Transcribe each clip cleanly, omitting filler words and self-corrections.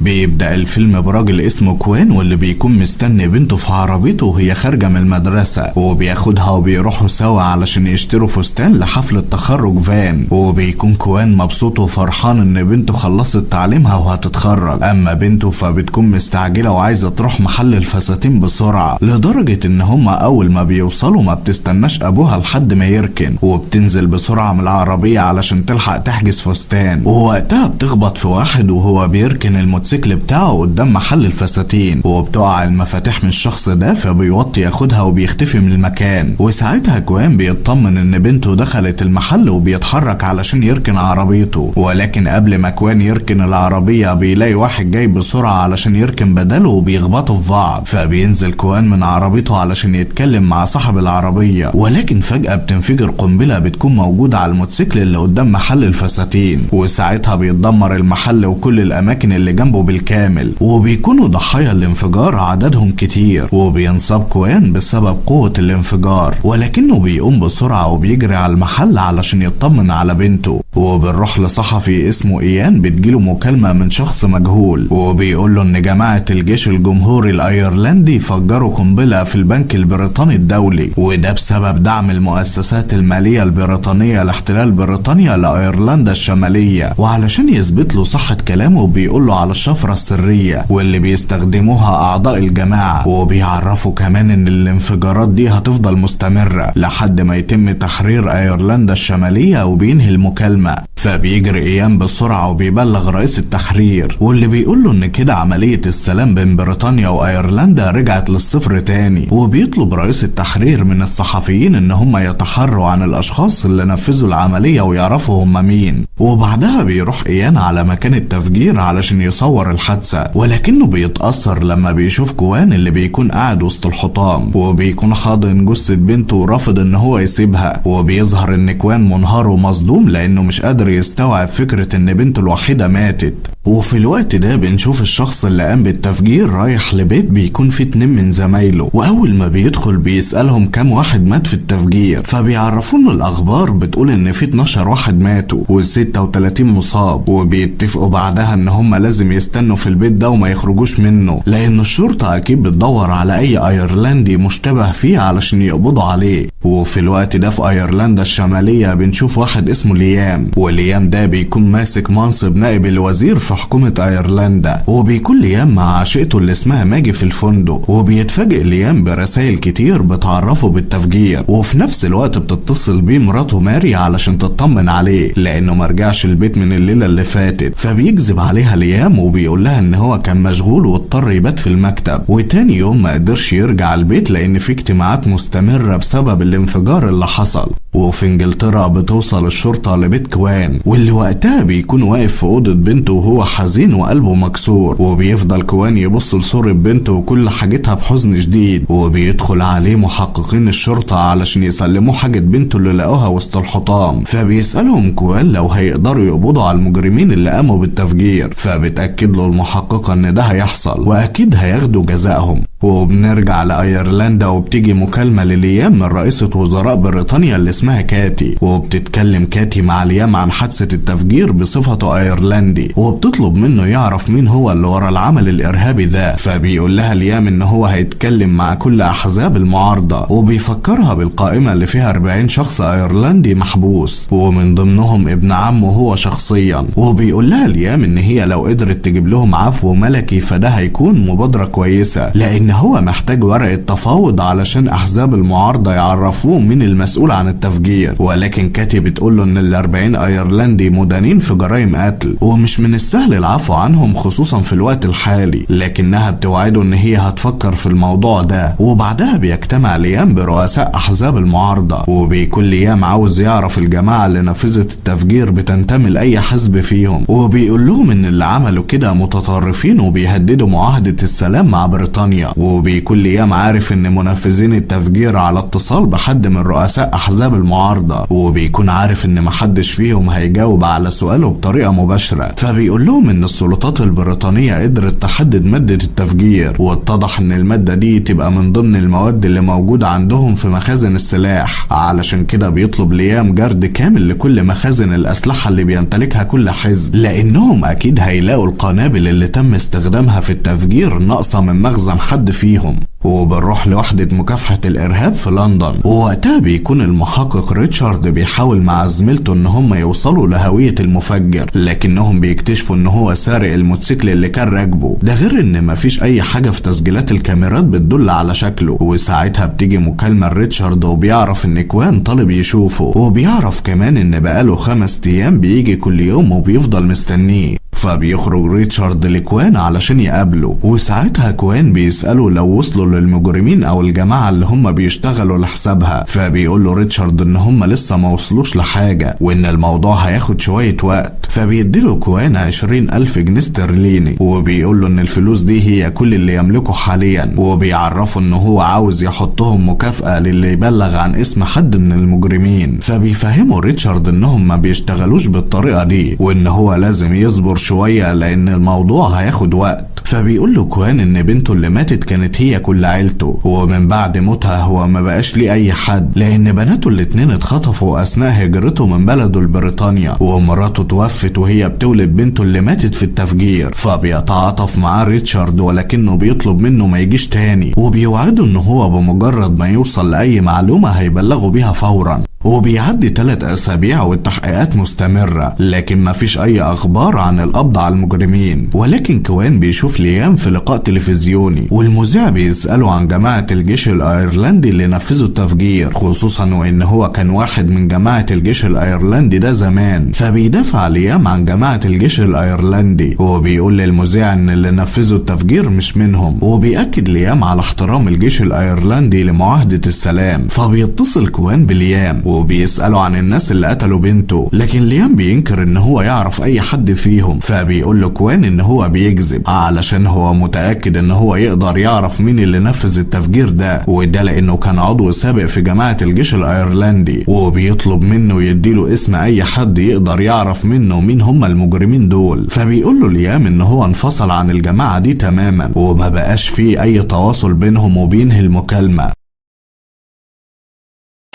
بيبدأ الفيلم براجل اسمه كوان، واللي بيكون مستني بنته في عربيته وهي خارجة من المدرسة، وبياخدها وبيروحوا سوا علشان يشتروا فستان لحفلة تخرج فان. وبيكون كوان مبسوط وفرحان ان بنته خلصت تعليمها وهتتخرج، اما بنته فبتكون مستعجلة وعايزة تروح محل الفساتين بسرعة، لدرجة ان هما اول ما بيوصلوا ما بتستناش ابوها لحد ما يركن، وبتنزل بسرعة من العربية علشان تلحق تحجز فستان. ووقتها بتخبط في واحد وهو بيركن الموتوسيكل بتاعه قدام محل الفساتين، وبتقع المفاتيح من الشخص ده، فبيوطي ياخدها وبيختفي من المكان. وساعتها كوان بيطمن ان بنته دخلت المحل وبيتحرك علشان يركن عربيته، ولكن قبل ما كوان يركن العربية بيلاقي واحد جاي بسرعة علشان يركن بداله وبيخبطوا في بعض. فبينزل كوان من عربيته علشان يتكلم مع صاحب العربية، ولكن فجأة بتنفجر قنبلة بتكون موجودة على الموتوسيكل اللي قدام محل الفساتين، وساعتها بيتدمر المحل وكل الأماكن اللي جنبه بالكامل، وبيكونوا ضحايا الانفجار عددهم كتير، وبينصاب كوان بسبب قوة الانفجار، ولكنه بيقوم بسرعة وبيجري على المحل علشان يطمن على بنته. وبنروح لصحفي اسمه إيان، بتجيله مكالمة من شخص مجهول وبيقول له ان جماعة الجيش الجمهوري الايرلندي فجروا قنبلة في البنك البريطاني الدولي، وده بسبب دعم المؤسسات المالية البريطانية لاحتلال بريطانيا لايرلندا الشمالية. وعلشان يثبت له صحة كلامه بيقول له على الشفرة السرية واللي بيستخدموها اعضاء الجماعة، وبيعرفوا كمان ان الانفجارات دي هتفضل مستمرة لحد ما يتم تحرير ايرلندا الشمالية. وبينهي المكالمة، فبيجري ايام بسرعة وبيبلغ رئيس التحرير، واللي بيقول له ان كده عملية السلام بين بريطانيا وايرلندا رجعت للصفر تاني. وبيطلب رئيس التحرير من الصحفيين ان هم يتحروا عن الاشخاص اللي نفذوا العملية ويعرفوا هم مين. وبعدها بيروح ايان على مكان التفجير علشان يصور الحادثة، ولكنه بيتأثر لما بيشوف كوان اللي بيكون قاعد وسط الحطام، وبيكون حاضن جثة بنته ورافض ان هو يسيبها. وبيظهر ان كوان منهار ومصدوم لانه مش قادر يستوعب فكرة ان بنته الوحيدة ماتت. وفي الوقت ده بنشوف الشخص اللي قام بالتفجير رايح لبيت بيكون فيه 2 من زمايله، واول ما بيدخل بيسألهم كام واحد مات في التفجير، فبيعرفون الاخبار بتقول ان في 12 واحد ماتوا و36 مصاب. وبيتفقوا بعدها ان هم لازم يستنوا في البيت ده وما يخرجوش منه، لان الشرطة اكيد بتدور على اي ايرلندي مشتبه فيه علشان يقبضوا عليه. وفي الوقت ده في ايرلندا الشمالية بنشوف واحد اسمه ليام، وليام ده بيكون ماسك منصب نائب الوزير في حكومة ايرلندا. وبيكون ليام مع عشيقته اللي اسمها ماجي في الفندق، وبيتفاجئ ليام برسائل كتير بتعرفه بالتفجير، وفي نفس الوقت بتتصل بيه مراته ماري علشان تطمن عليه لانه مرجعش البيت من الليلة اللي فاتت. فبيكذب عليها ليام وبيقول لها ان هو كان مشغول واضطر يبات في المكتب، وتاني يوم ما قدرش يرجع البيت لان في اجتماعات مستمرة بسبب الانفجار اللي حصل. وفي انجلترا بتوصل الشرطة لبيت كوان، واللي وقتها بيكون واقف في اوضة بنته وهو حزين وقلبه مكسور، وبيفضل كوان يبص لصورة بنته وكل حاجتها بحزن شديد. وبيدخل عليه محققين الشرطة علشان يسلموا حاجة بنته اللي لقوها وسط الحطام، فبيسألهم كوان لو هيقدروا يقبضوا على المجرمين اللي قاموا بالتفجير، فبتأكد له المحققة ان ده هيحصل واكيد هياخدوا جزائهم. وبنرجع لأيرلندا وبتيجي مكالمة لليام من رئيسة وزراء بريطانيا اللي اسمها كاتي، وبتتكلم كاتي مع ليام عن حادثة التفجير بصفته ايرلندي، وبتطلب منه يعرف مين هو اللي ورا العمل الارهابي ده. فبيقول لها ليام ان هو هيتكلم مع كل احزاب المعارضة، وبيفكرها بالقائمة اللي فيها 40 شخص ايرلندي محبوس ومن ضمنهم ابن عمه هو شخصيا. وبيقول لها ليام ان هي لو قدرت تجيب لهم عفو ملكي فده هيكون مبادرة كويسة، لان هو محتاج ورقة تفاوض علشان احزاب المعارضة يعرفوه مين المسؤول عن التفجير. ولكن كاتي بتقول له ان ال40 ايرلندي مدانين في جرائم قتل ومش من السهل العفو عنهم خصوصا في الوقت الحالي، لكنها بتوعده ان هي هتفكر في الموضوع ده. وبعدها بيجتمع ليام برؤساء احزاب المعارضة، وبيكون ليام عاوز يعرف الجماعة اللي نفذت التفجير بتنتمي لاي حزب فيهم، وبيقول لهم ان اللي عملوا كده متطرفين وبيهددوا معاهدة السلام مع بريطانيا. وبيكون ليام عارف ان منفذين التفجير على اتصال بحد من رؤساء احزاب المعارضة، وبيكون عارف ان محدش فيهم هيجاوب على سؤاله بطريقة مباشرة. فبيقول لهم ان السلطات البريطانية قدرت تحدد مادة التفجير، واتضح ان المادة دي تبقى من ضمن المواد اللي موجودة عندهم في مخازن السلاح. علشان كده بيطلب ليام جرد كامل لكل مخازن الأسلحة اللي بيمتلكها كل حزب، لأنهم أكيد هيلاقوا القنابل اللي تم استخدامها في التفجير ناقصة من مخزن حد فيهم. وبنروح لوحدة مكافحة الإرهاب في لندن، ووقتها بيكون المحقق ريتشارد بيحاول مع زميلته ان هم يوصلوا لهوية المفجر، لكنهم بيكتشفوا ان هو سارق الموتوسيكل اللي كان راكبه. ده غير ان مفيش اي حاجة في تسجيلات الكاميرات بتدل على شكله. وساعتها بتيجي مكالمة ريتشارد وبيعرف ان كوان طالب يشوفه، وبيعرف كمان ان بقاله 5 ايام بيجي كل يوم وبيفضل مستنيه. فبيخرج ريتشارد لكوان علشان يقابله، وساعتها كوان بيسأله لو وصلوا للمجرمين او الجماعة اللي هم بيشتغلوا لحسابها. فبيقول له ريتشارد ان هم لسه ما وصلوش لحاجة، وان الموضوع هياخد شوية وقت. فبيديله كوان 20,000 جنيه استرليني، وبيقول له ان الفلوس دي هي كل اللي يملكه حاليا، وبيعرفه ان هو عاوز يحطهم مكافأة للي يبلغ عن اسم حد من المجرمين. فبيفهموا ريتشارد انهم ما بيشتغلوش بالطريقة دي، وان هو لازم يصبر شوية لان الموضوع هياخد وقت. فبيقول له كوان ان بنته اللي ماتت كانت هي كل عيلته، ومن بعد موتها هو ما بقاش ليه اي حد، لان بناته الاتنين اتخطفوا اثناء هجرته من بلده لبريطانيا، ومراته توفت وهي بتولد بنته اللي ماتت في التفجير. فبيتعاطف معاه ريتشارد، ولكنه بيطلب منه ما يجيش تاني، وبيوعده ان هو بمجرد ما يوصل لاي معلومة هيبلغه بيها فورا. وبيعدي 3 أسابيع والتحقيقات مستمرة، لكن مفيش أي أخبار عن القبض على المجرمين. ولكن كوان بيشوف ليام في لقاء تلفزيوني، والمذيع بيسأله عن جماعة الجيش الأيرلندي اللي نفذوا التفجير، خصوصا وإن هو كان واحد من جماعة الجيش الأيرلندي ده زمان. فبيدافع ليام عن جماعة الجيش الأيرلندي، وبيقول للمذيع إن اللي نفذوا التفجير مش منهم، وبيأكد ليام على احترام الجيش الأيرلندي لمعاهدة السلام. فبيتصل كوان بليام وبيسأله عن الناس اللي قتلوا بنته، لكن ليام بينكر ان هو يعرف اي حد فيهم. فبيقول له كوان ان هو بيكذب علشان هو متأكد ان هو يقدر يعرف مين اللي نفذ التفجير ده، وده لانه كان عضو سابق في جماعة الجيش الايرلندي. وبيطلب منه يديله اسم اي حد يقدر يعرف منه مين هم المجرمين دول. فبيقول له ليام ان هو انفصل عن الجماعة دي تماما، وما بقاش فيه اي تواصل بينهم، وبينهي المكالمة.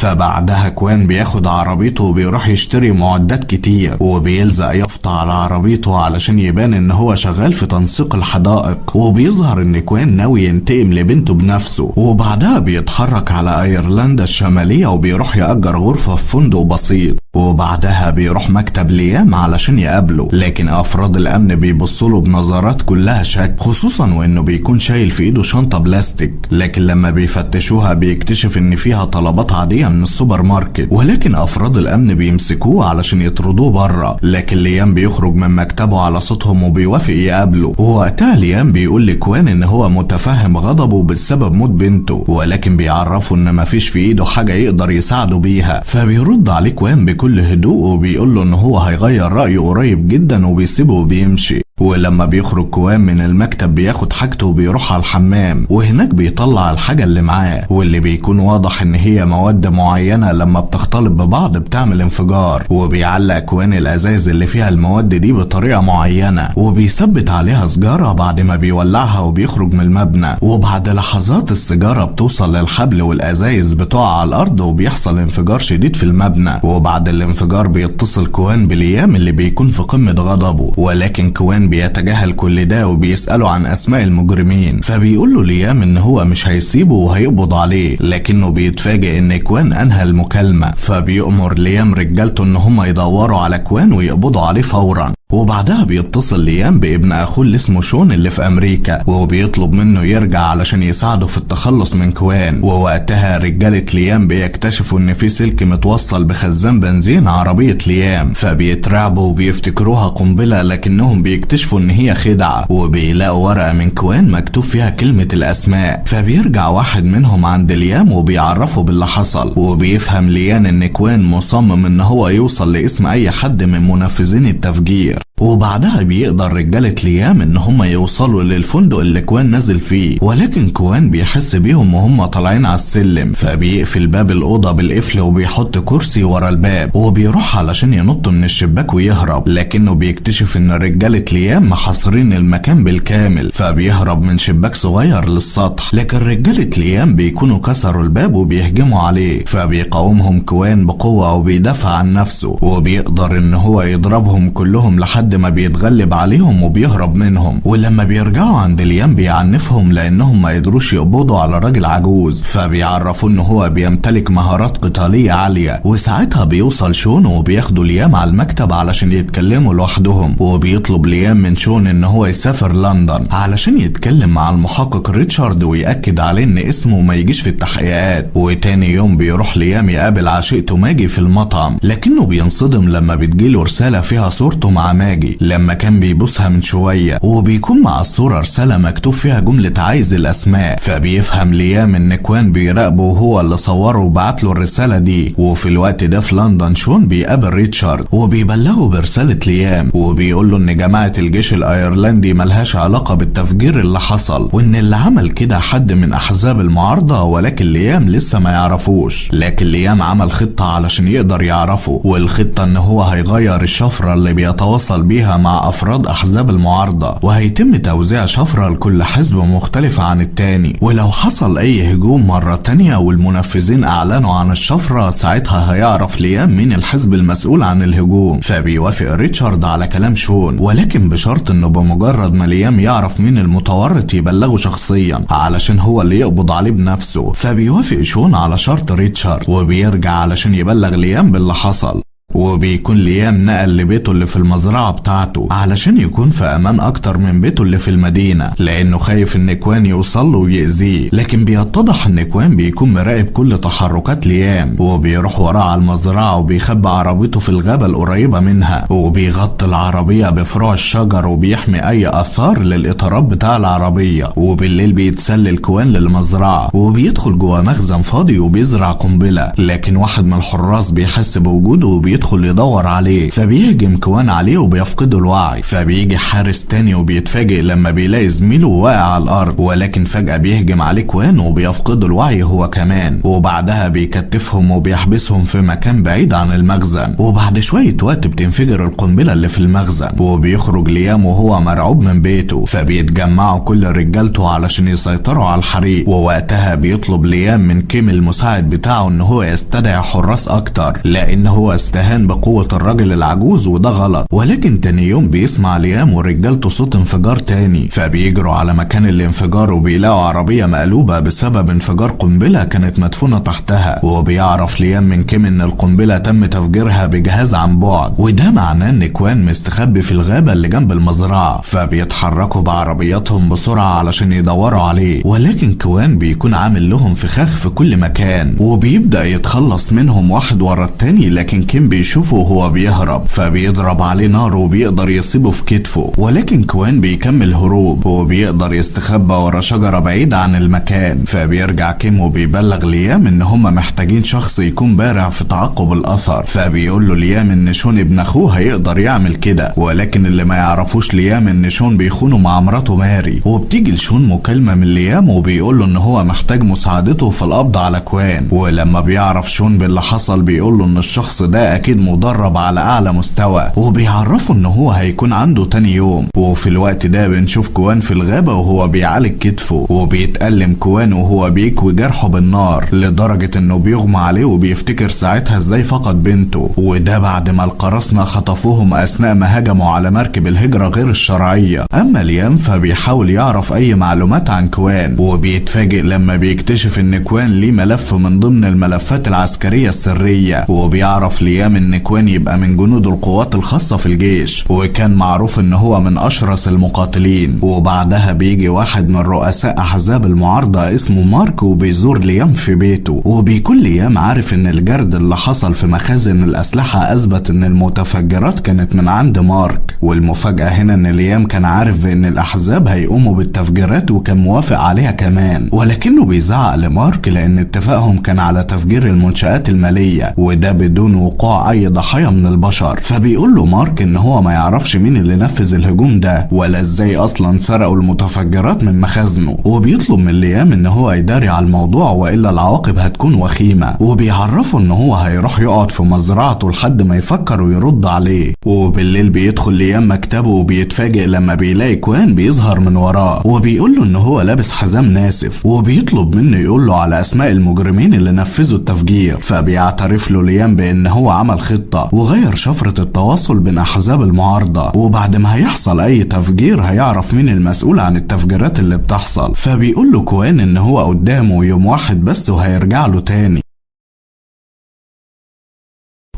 فبعدها كوان بياخد عربيته وبيروح يشتري معدات كتير، وبيلزق يافطة على عربيته علشان يبان ان هو شغال في تنسيق الحدائق، وبيظهر ان كوان ناوي ينتقم لبنته بنفسه. وبعدها بيتحرك على ايرلندا الشمالية وبيروح يأجر غرفة في فندق بسيط، وبعدها بيروح مكتب ليام علشان يقابله. لكن افراد الامن بيبصوله بنظرات كلها شك، خصوصا وانه بيكون شايل في ايده شنطة بلاستيك، لكن لما بيفتشوها بيكتشف ان فيها طلبات عادية من السوبر ماركت. ولكن افراد الامن بيمسكوه علشان يطردوه بره، لكن ليام بيخرج من مكتبه على صوتهم وبيوافق يقابله. ووقتها ليام بيقول لكوان ان هو متفهم غضبه بسبب موت بنته، ولكن بيعرفه ان مفيش في ايده حاجة يقدر يساعده بيها. فبيرد عليه كوان بكل هدوء وبيقول له ان هو هيغير رأيه قريب جدا، وبيسيبه وبيمشي. ولما بيخرج كوان من المكتب بياخد حاجته وبيروح على الحمام، وهناك بيطلع الحاجة اللي معاه، واللي بيكون واضح ان هي مواد معينة لما بتختلط ببعض بتعمل انفجار. وبيعلق كوان الازاز اللي فيها المواد دي بطريقة معينة، وبيثبت عليها سجارة بعد ما بيولعها وبيخرج من المبنى. وبعد لحظات السيجارة بتوصل للحبل والازايز بتقع على الارض، وبيحصل انفجار شديد في المبنى. وبعد الانفجار بيتصل كوان بليام اللي بيكون في قمة غضبه، ولكن كوان بيتجاهل كل ده وبيسأله عن اسماء المجرمين. فبيقول له ليام ان هو مش هيسيبه وهيقبض عليه، لكنه بيتفاجئ ان كوان انهى المكالمة. فبيأمر ليام رجالته ان هم يدوروا على كوان ويقبضوا عليه فورا. وبعدها بيتصل ليام بابن اخوه اللي اسمه شون اللي في امريكا، وبيطلب منه يرجع علشان يساعده في التخلص من كوان. ووقتها رجالة ليام بيكتشفوا ان في سلك متوصل بخزان بنزين عربية ليام، فبيترعبوا وبيفتكروها قنبلة، لكنهم بيكتشفوا ان هي خدعة. وبيلاقوا ورقة من كوان مكتوب فيها كلمة الاسماء. فبيرجع واحد منهم عند ليام وبيعرفه باللي حصل، وبيفهم ليان ان كوان مصمم ان هو يوصل لاسم اي حد من منفذين التفجير. وبعدها بيقدر رجالة ليام ان هم يوصلوا للفندق اللي كوان نازل فيه، ولكن كوان بيحس بيهم وهم طالعين على السلم، فبيقفل باب الأوضة بالقفل وبيحط كرسي ورا الباب وبيروح علشان ينط من الشباك ويهرب، لكنه بيكتشف ان رجالة ليام محاصرين المكان بالكامل، فبيهرب من شباك صغير للسطح، لكن رجالة ليام بيكونوا كسروا الباب وبيهجموا عليه، فبيقاومهم كوان بقوة وبيدافع عن نفسه، وبيقدر ان هو يضربهم كلهم لحد ما بيتغلب عليهم وبيهرب منهم. ولما بيرجعوا عند ليام بيعنفهم لانهم ما يقدروش يقبضوا على راجل عجوز، فبيعرفوا ان هو بيمتلك مهارات قتالية عالية، وساعتها بيوصل شون وبياخدوا ليام على المكتب علشان يتكلموا لوحدهم، وبيطلب ليام من شون ان هو يسافر لندن علشان يتكلم مع المحقق ريتشارد ويأكد عليه ان اسمه ما يجيش في التحقيقات. وتاني يوم بيروح ليام يقابل عشيقته ماجي في المطعم، لكنه بينصدم لما بتجيله رسالة فيها صورته مع ماجي لما كان بيبوسها من شوية، وبيكون مع الصورة رسالة مكتوب فيها جملة عايز الأسماء، فبيفهم ليام ان كوان بيراقبه وهو اللي صوره وبعت له الرسالة دي. وفي الوقت ده في لندن شون بيقابل ريتشارد وبيبلغه برسالة ليام، وبيقول له ان جماعة الجيش الايرلندي ملهاش علاقة بالتفجير اللي حصل، وان اللي عمل كده حد من احزاب المعارضة، ولكن ليام لسه ما يعرفوش. لكن ليام عمل خطة علشان يقدر يعرفه، والخطة ان هو هيغير الشفرة اللي بيتواصل بيها مع افراد احزاب المعارضة، وهيتم توزيع شفرة لكل حزب مختلفة عن التاني، ولو حصل اي هجوم مرة تانية والمنفذين اعلنوا عن الشفرة ساعتها هيعرف ليام مين الحزب المسؤول عن الهجوم. فبيوافق ريتشارد على كلام شون، ولكن بشرط انه بمجرد ما ليام يعرف مين المتورط يبلغه شخصيا علشان هو اللي يقبض عليه بنفسه. فبيوافق شون على شرط ريتشارد وبيرجع علشان يبلغ ليام باللي حصل، وبيكون ليام نقل لبيته اللي في المزرعة بتاعته علشان يكون في امان اكتر من بيته اللي في المدينة، لانه خايف ان كوان يوصل له ويأذيه. لكن بيتضح ان كوان بيكون مراقب كل تحركات ليام، وبيروح وراه على المزرعة وبيخبي عربيته في الغابة القريبة منها، وبيغطي العربية بفروع الشجر وبيحمي اي اثار للاطارات بتاع العربية. وبالليل بيتسلل كوان للمزرعة وبيدخل جوه مخزن فاضي وبيزرع قنبلة، لكن واحد من الحراس بيحس بوجوده وبيدخل يدور عليه، فبيهجم كوان عليه وبيفقده الوعي. فبيجي حارس تاني وبيتفاجئ لما بيلاقي زميله واقع على الارض، ولكن فجأة بيهجم عليه كوان وبيفقده الوعي هو كمان، وبعدها بيكتفهم وبيحبسهم في مكان بعيد عن المخزن. وبعد شوية وقت بتنفجر القنبلة اللي في المخزن، وبيخرج ليام وهو مرعوب من بيته، فبيتجمعوا كل رجالته علشان يسيطروا على الحريق. ووقتها بيطلب ليام من كيم المساعد بتاعه ان هو يستدعي حراس اكتر، لان هو استهان بقوة الراجل العجوز وده غلط. ولكن تاني يوم بيسمع ليام ورجالته صوت انفجار تاني، فبيجروا على مكان الانفجار وبيلاقوا عربية مقلوبة بسبب انفجار قنبلة كانت مدفونة تحتها. وبيعرف ليام من كيم ان القنبلة تم تفجيرها بجهاز عن بعد، وده معناه ان كوان مستخبي في الغابة اللي جنب المزرعة، فبيتحركوا بعربياتهم بسرعة علشان يدوروا عليه. ولكن كوان بيكون عامل لهم فخاخ في كل مكان وبيبدأ يتخلص منهم واحد ورا التاني، لكن كيم بيشوفه وهو بيهرب فبيضرب عليه نار وبيقدر يصيبه في كتفه. ولكن كوان بيكمل هروب وبيقدر يستخبى ورا شجرة بعيدة عن المكان. فبيرجع كيم وبيبلغ ليام ان هم محتاجين شخص يكون بارع في تعقب الاثر، فبيقول له ليام ان شون ابن اخوه هيقدر يعمل كده. ولكن اللي ما يعرفوش ليام ان شون بيخونه مع مراته ماري. وبتيجي لشون مكالمة من ليام وبيقول له ان هو محتاج مساعدته في القبض على كوان. ولما بيعرف شون باللي حصل بيقول له ان الشخص ده اكيد مدرب على اعلى مستوى، وبيعرفه ان هو هيكون عنده تاني يوم. وفي الوقت ده بنشوف كوان في الغابة وهو بيعالج كتفه، وبيتألم كوان وهو بيكوي جرحه بالنار لدرجة انه بيغمى عليه وبيفتكر ساعتها ازاي فقد بنته. وده بعد ما القراصنة خطفوهم اثناء ما هجموا على مركب الهجرة غير الشرعية. اما ليام فبيحاول يعرف اي معلومات عن كوان، وبيتفاجئ لما بيكتشف ان كوان ليه ملف من ضمن الملفات العسكرية السرية. وبيعرف ليام ان كوان يبقى من جنود القوات الخاصة في الجيش، وكان معروف ان هو من اشرس المقاتلين. وبعدها بيجي واحد من رؤساء احزاب المعارضة اسمه مارك وبيزور ليام في بيته، وبيكون ليام عارف ان الجرد اللي حصل في مخازن الاسلحة اثبت ان المتفجرات كانت من عند مارك. والمفاجأة هنا ان ليام كان عارف ان الاحزاب هيقوموا بالتفجيرات وكان موافق عليها كمان، ولكنه بيزعق لمارك لان اتفاقهم كان على تفجير المنشآت المالية وده بدون وقوع تطلع اي ضحايا من البشر. فبيقول له مارك ان هو ما يعرفش مين اللي نفذ الهجوم ده ولا ازاي اصلا سرقوا المتفجرات من مخازنه، وبيطلب من ليام ان هو يداري على الموضوع والا العواقب هتكون وخيمة، وبيعرفه ان هو هيروح يقعد في مزرعته لحد ما يفكر ويرد عليه. وبالليل بيدخل ليام مكتبه وبيتفاجئ لما بيلاقي كوان بيظهر من وراه وبيقول له ان هو لابس حزام ناسف، وبيطلب منه يقول له على اسماء المجرمين اللي نفذوا التفجير. فبيعترف له ليام بان هو عمل خطة وغير شفرة التواصل بين احزاب المعارضة، وبعد ما هيحصل اي تفجير هيعرف مين المسؤول عن التفجيرات اللي بتحصل. فبيقول له كوان ان هو قدامه يوم واحد بس وهيرجع له تاني.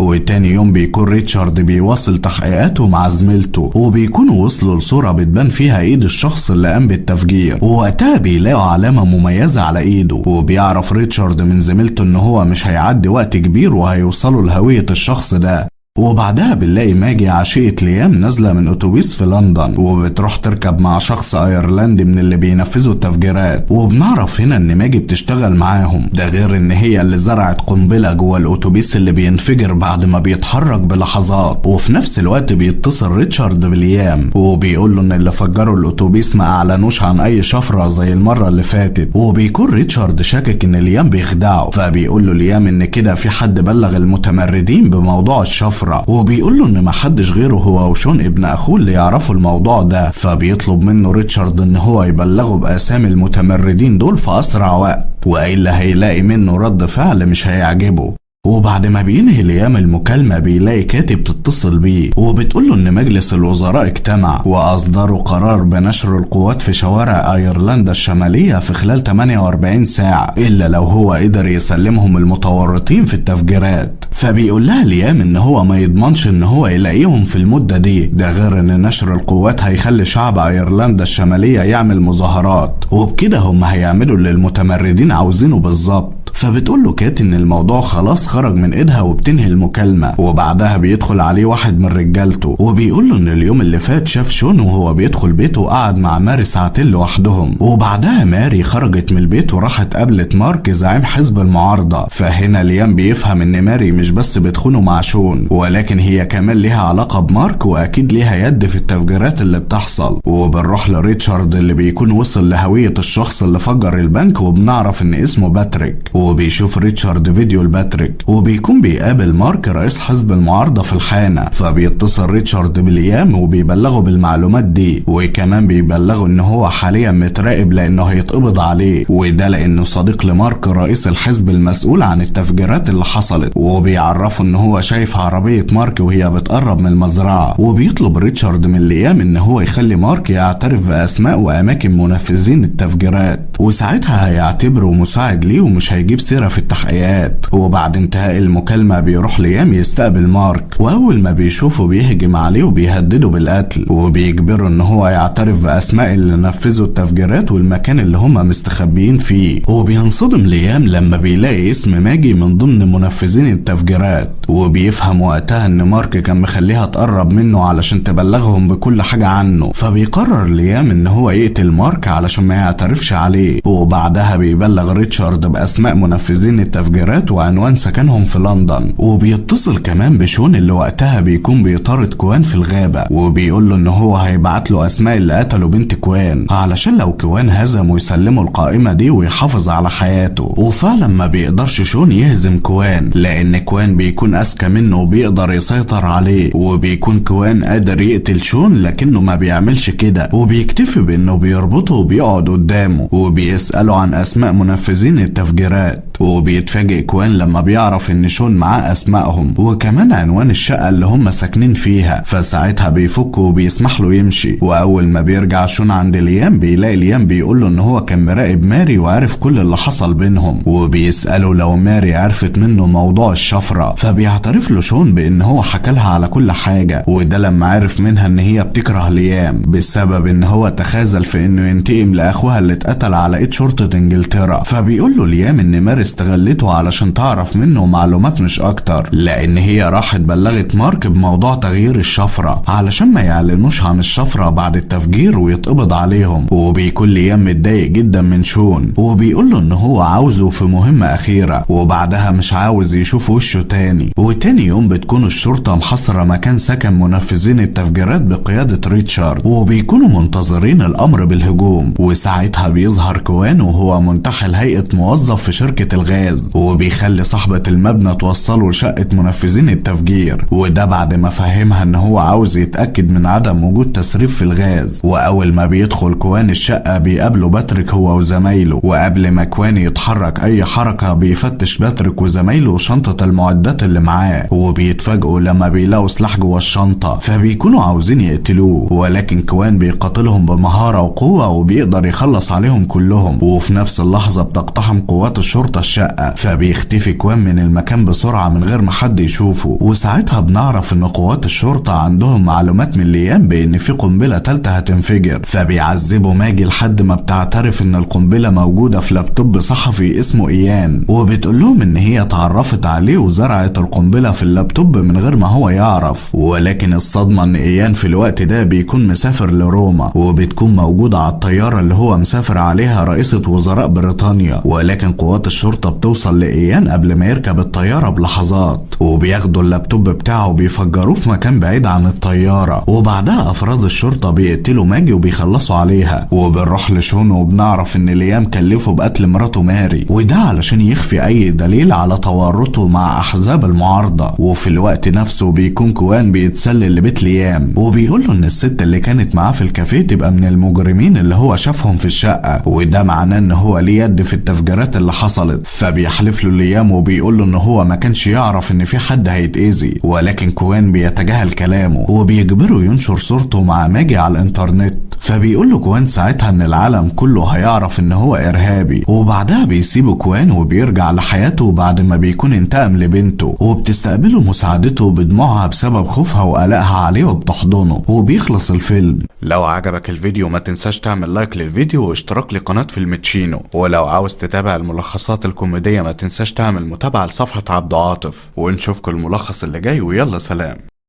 وتاني يوم بيكون ريتشارد بيواصل تحقيقاته مع زميلته، وبيكونوا وصلوا لصورة بتبان فيها ايد الشخص اللي قام بالتفجير، ووقتها بيلاقوا علامة مميزة على ايده. وبيعرف ريتشارد من زميلته ان هو مش هيعدي وقت كبير وهيوصلوا لهوية الشخص ده. وبعدها بنلاقي ماجي عشيقة ليام نازلة من اتوبيس في لندن وبتروح تركب مع شخص ايرلندي من اللي بينفذوا التفجيرات، وبنعرف هنا ان ماجي بتشتغل معاهم، ده غير ان هي اللي زرعت قنبلة جوه الاتوبيس اللي بينفجر بعد ما بيتحرك بلحظات. وفي نفس الوقت بيتصل ريتشارد بليام وبيقول له ان اللي فجروا الاتوبيس ما اعلنوش عن اي شفرة زي المرة اللي فاتت، وبيكون ريتشارد شاكك ان ليام بيخدعه. فبيقول له ليام ان كده في حد بلغ المتمردين بموضوع الشفرة، وبيقول له ان محدش غيره هو وشون ابن اخوه اللي يعرفوا الموضوع ده. فبيطلب منه ريتشارد ان هو يبلغه باسامي المتمردين دول في اسرع وقت، والا هيلاقي منه رد فعل مش هيعجبه. وبعد ما بينهي ليام المكالمة بيلاقي كاتب تتصل بيه وبتقول له ان مجلس الوزراء اجتمع واصدروا قرار بنشر القوات في شوارع ايرلندا الشمالية في خلال 48 ساعة الا لو هو قدر يسلمهم المتورطين في التفجيرات. فبيقول لها ليام ان هو ما يضمنش ان هو يلاقيهم في المدة دي، ده غير ان نشر القوات هيخلي شعب ايرلندا الشمالية يعمل مظاهرات، وبكده هم هيعملوا اللي المتمردين عاوزينه بالظبط. فبتقول له كات ان الموضوع خلاص خرج من ايدها وبتنهي المكالمة. وبعدها بيدخل عليه واحد من رجالته وبيقول له ان اليوم اللي فات شاف شون وهو بيدخل بيته وقعد مع ماري ساعتين لوحدهم، وبعدها ماري خرجت من البيت وراحت قابلت مارك زعيم حزب المعارضة. فهنا ليام بيفهم ان ماري مش بس بتخونه مع شون ولكن هي كمان ليها علاقة بمارك واكيد ليها يد في التفجيرات اللي بتحصل. وبنروح لريتشارد اللي بيكون وصل لهوية الشخص اللي فجر البنك وبنعرف ان اسمه باتريك، وبيشوف ريتشارد فيديو لباتريك وبيكون بيقابل مارك رئيس حزب المعارضة في الحانة. فبيتصل ريتشارد بليام وبيبلغه بالمعلومات دي، وكمان بيبلغه ان هو حاليا متراقب لانه هيتقبض عليه، وده لانه صديق لمارك رئيس الحزب المسؤول عن التفجيرات اللي حصلت. وبيعرفه ان هو شايف عربية مارك وهي بتقرب من المزرعة، وبيطلب ريتشارد من ليام ان هو يخلي مارك يعترف باسماء واماكن منفذين التفجيرات، وساعتها هيعتبره مساعد ليه ومش هيجيب سيرة في التحقيقات. وبعد انتهاء المكالمة بيروح ليام يستقبل مارك، واول ما بيشوفه بيهجم عليه وبيهدده بالقتل، وبيجبره ان هو يعترف باسماء اللي نفذوا التفجيرات والمكان اللي هم مستخبيين فيه. وبينصدم ليام لما بيلاقي اسم ماجي من ضمن منفذين التفجيرات، وبيفهم وقتها ان مارك كان مخليها تقرب منه علشان تبلغهم بكل حاجة عنه. فبيقرر ليام ان هو يقتل مارك علشان ما يعترفش عليه. وبعدها بيبلغ ريتشارد باسماء منفذين التفجيرات وعنوان سكنهم في لندن، وبيتصل كمان بشون اللي وقتها بيكون بيطارد كوان في الغابة، وبيقول له ان هو هيبعت له اسماء اللي قتلوا بنت كوان علشان لو كوان هزم ويسلموا القائمة دي ويحافظ على حياته. وفعلا ما بيقدرش شون يهزم كوان لان كوان بيكون اذكى منه وبيقدر يسيطر عليه، وبيكون كوان قادر يقتل شون لكنه ما بيعملش كده، وبيكتفي بانه بيربطه وبيقعد قدامه وبيسأله عن اسماء منفذين التفجيرات. وبيتفاجئ كوان لما بيعرف ان شون معاه اسمائهم وكمان عنوان الشقة اللي هم ساكنين فيها. فساعتها بيفك وبيسمح له يمشي. واول ما بيرجع شون عند ليام بيلاقي ليام بيقول له ان هو كان مراقب ماري وعارف كل اللي حصل بينهم، وبيسأله لو ماري عرفت منه موضوع الشفرة. فبيعترف له شون بان هو حكى لها على كل حاجة، وده لما عرف منها ان هي بتكره ليام بسبب ان هو تخاذل في انه ينتقم لاخوها اللي اتقتل على ايد شرطة انجلترا. فبيقول له ليام ان ماري استغلته علشان تعرف منه معلومات مش اكتر، لان هي راحت بلغت مارك بموضوع تغيير الشفرة علشان ما يعلنوش عن الشفرة بعد التفجير ويتقبض عليهم. وبيكون ليام متضايق جدا من شون وبيقول له ان هو عاوزه في مهمة اخيرة وبعدها مش عاوز يشوف وشه تاني. وتاني يوم بتكون الشرطة محاصرة مكان سكن منفذين التفجيرات بقيادة ريتشارد وبيكونوا منتظرين الامر بالهجوم. وساعتها بيظهر كوان وهو منتحل هيئة موظف في شركة الغاز وبيخلي صاحبة المبنى توصله لشقة منفذين التفجير، وده بعد ما فهمها ان هو عاوز يتأكد من عدم وجود تسريب في الغاز. واول ما بيدخل كوان الشقة بيقابله باتريك هو وزمايله، وقبل ما كوان يتحرك اي حركة بيفتش باتريك وزمايله شنطة المعدات اللي معاه، وبيتفاجئوا لما بيلاقوا سلاح جوه الشنطة فبيكونوا عاوزين يقتلوه، ولكن كوان بيقاتلهم بمهارة وقوة وبيقدر يخلص عليهم كلهم. وفي نفس اللحظة بتقتحم قوات الشرطة الشقة فبيختفي كوان من المكان بسرعة من غير ما حد يشوفه. وساعتها بنعرف ان قوات الشرطة عندهم معلومات من ليام بان في قنبلة تالتة هتنفجر، فبيعذبوا ماجي لحد ما بتعترف ان القنبلة موجودة في لابتوب صحفي اسمه ايان، وبتقول لهم ان هي اتعرفت عليه وزرعت القنبلة في اللابتوب من غير ما هو يعرف. ولكن الصدمة ان ايان في الوقت ده بيكون مسافر لروما وبتكون موجودة على الطيارة اللي هو مسافر عليها رئيسة وزراء بريطانيا، ولكن قوات الشرطة بتوصل لإيان قبل ما يركب الطيارة بلحظات وبياخدوا اللابتوب بتاعه وبيفجروه في مكان بعيد عن الطيارة. وبعدها أفراد الشرطة بيقتلوا ماجي وبيخلصوا عليها. وبنروح لشون وبنعرف إن ليام كلفه بقتل مراته ماري، وده علشان يخفي أي دليل على تورطه مع أحزاب المعارضة. وفي الوقت نفسه بيكون كوان بيتسلل لبيت ليام وبيقول له إن الست اللي كانت معاه في الكافيه تبقى من المجرمين اللي هو شافهم في الشقة، وده معناه إن هو ليه يد في التفجيرات اللي حصلت. فبيحلف له ليام وبيقول له إن هو ما كانش يعرف إن في حد هيتأذي، ولكن كوان بيتجاهل كلامه وبيجبره ينشر صورته مع ماجي على الإنترنت. فبيقول له كوان ساعتها ان العالم كله هيعرف ان هو ارهابي، وبعدها بيسيبه كوان وبيرجع لحياته بعد ما بيكون انتقم لبنته، وبتستقبله مساعدته بدموعها بسبب خوفها وقلقها عليه وبتحضنه. وبيخلص الفيلم. لو عجبك الفيديو ما تنساش تعمل لايك للفيديو واشتراك لقناة فيلمتشينو، ولو عاوز تتابع الملخصات الكوميدية ما تنساش تعمل متابعة لصفحة عبد عاطف. ونشوفكم الملخص اللي جاي، ويلا سلام.